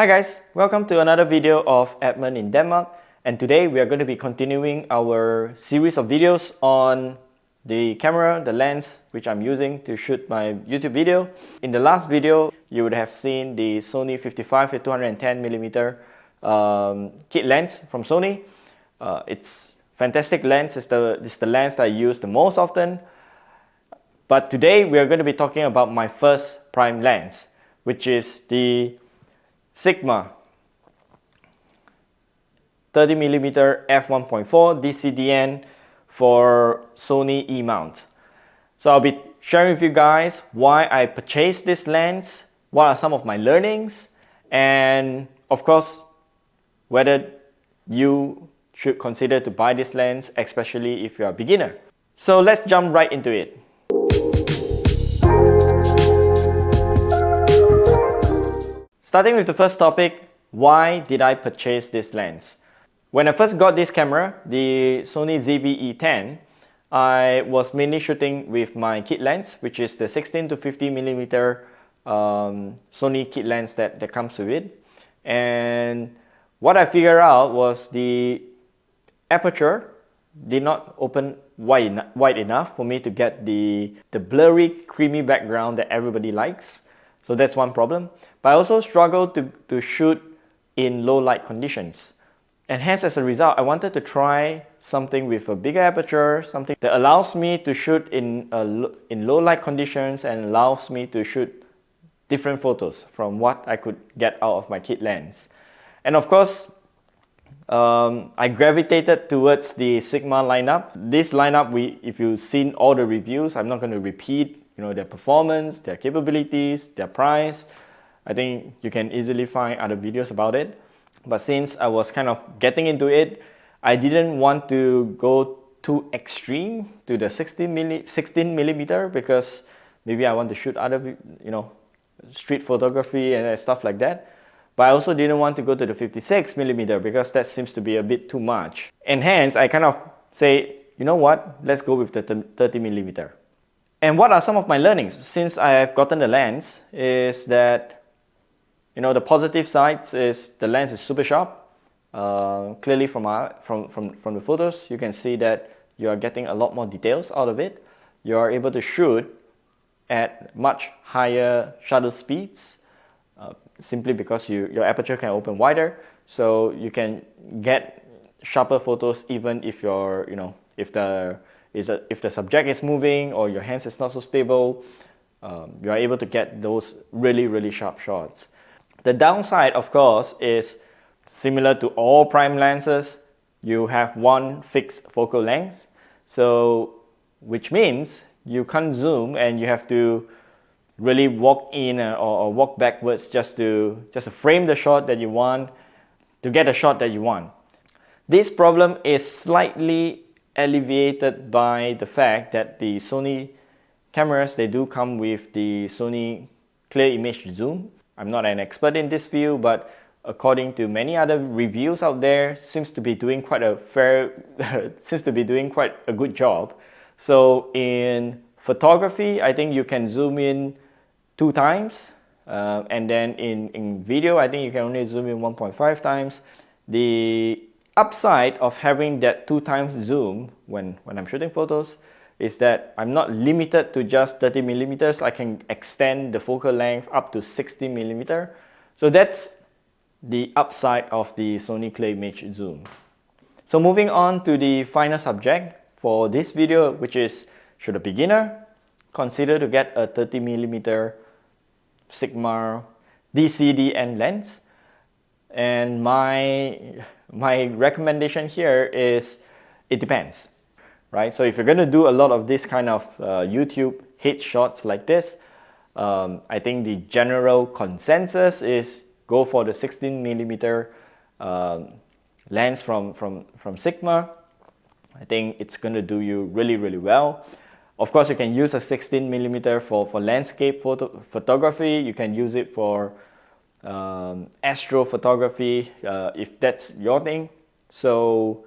Hi guys, welcome to another video of Edmund in Denmark, and today we are going to be continuing our series of videos on the camera, the lens which I'm using to shoot my YouTube video. In the last video, you would have seen the Sony 55 to 210mm kit lens from Sony. It's fantastic lens. It's the lens that I use the most often. But today we are going to be talking about my first prime lens, which is the Sigma 30mm f1.4 DCDN for Sony E-mount. So I'll be sharing with you guys why I purchased this lens, what are some of my learnings, and of course whether you should consider to buy this lens, especially if you're a beginner. So let's jump right into it. Starting with the first topic, why did I purchase this lens? When I first got this camera, the Sony ZV-E10, I was mainly shooting with my kit lens, which is the 16 to 50mm Sony kit lens that comes with it. And what I figured out was the aperture did not open wide enough for me to get the blurry, creamy background that everybody likes. So that's one problem. But I also struggled to shoot in low light conditions. And hence, as a result, I wanted to try something with a bigger aperture, something that allows me to shoot in low light conditions and allows me to shoot different photos from what I could get out of my kit lens. And of course, I gravitated towards the Sigma lineup. This lineup, if you've seen all the reviews, I'm not going to repeat their performance, their capabilities, their price. I think you can easily find other videos about it. But since I was kind of getting into it, I didn't want to go too extreme to the 16mm because maybe I want to shoot other, street photography and stuff like that. But I also didn't want to go to the 56mm because that seems to be a bit too much. And hence, I kind of say, you know what, let's go with the 30mm. And what are some of my learnings since I have gotten the lens is that, the positive sides is the lens is super sharp. Clearly from the photos, you can see that you are getting a lot more details out of it. You are able to shoot at much higher shutter speeds simply because your aperture can open wider. So you can get sharper photos even if you're, if the subject is moving or your hands is not so stable, you are able to get those really sharp shots. The downside, of course, is similar to all prime lenses, you have one fixed focal length. So, which means you can't zoom and you have to really walk in or walk backwards just to frame the shot that you want, to get a shot that you want. This problem is slightly alleviated by the fact that the Sony cameras, they do come with the Sony clear image zoom. I'm not an expert in this field, but according to many other reviews out there, seems to be doing quite a good job. So in photography, I think you can zoom in 2 times, and then in video, I think you can only zoom in 1.5 times. The upside of having that 2 times zoom when I'm shooting photos is that I'm not limited to just 30mm. I can extend the focal length up to 60mm. So that's the upside of the Sony clear image zoom. So moving on to the final subject for this video, which is, should a beginner consider to get a 30mm Sigma DCDN lens? And my recommendation here is, it depends, right? So if you're going to do a lot of this kind of YouTube hit shots like this, I think the general consensus is go for the 16mm lens from Sigma. I think it's going to do you really well. Of course, you can use a 16mm for landscape photography. You can use it for astrophotography if that's your thing. So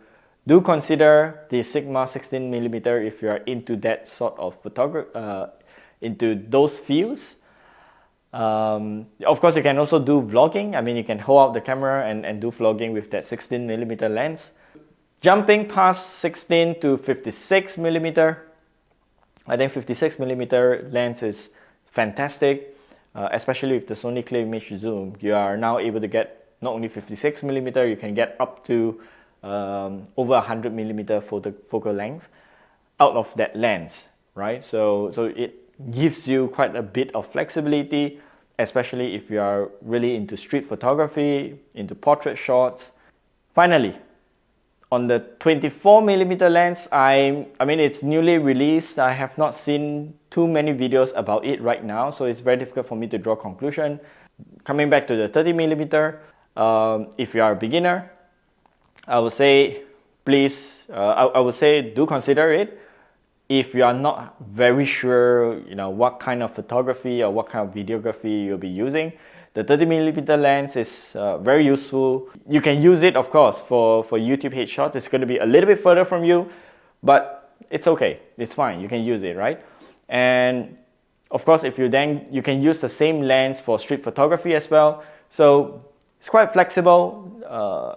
do consider the Sigma 16mm if you are into that sort of photography, into those fields. Of course, you can also do vlogging. I mean, you can hold out the camera and do vlogging with that 16mm lens. Jumping past 16 to 56mm, I think 56mm lens is fantastic, especially with the Sony Clear Image Zoom. You are now able to get not only 56mm, you can get up to over 100mm focal length out of that lens, right? So it gives you quite a bit of flexibility, especially if you are really into street photography, into portrait shots. Finally, on the 24mm lens, I mean, it's newly released. I have not seen too many videos about it right now, so it's very difficult for me to draw conclusion. Coming back to the 30mm, if you are a beginner, I would say please, I would say do consider it. If you are not very sure, what kind of photography or what kind of videography you'll be using, the 30mm lens is very useful. You can use it, of course, for YouTube headshots. It's going to be a little bit further from you, but it's okay. It's fine. You can use it, right? And of course, if you can use the same lens for street photography as well. So it's quite flexible.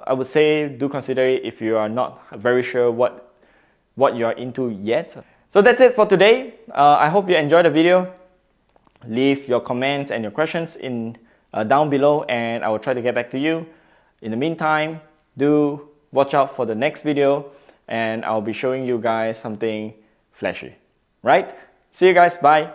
I would say do consider it if you are not very sure what you are into yet. So that's it for today. I hope you enjoyed the video. Leave your comments and your questions in down below, and I will try to get back to you. In the meantime, do watch out for the next video, and I'll be showing you guys something flashy. Right? See you guys. Bye.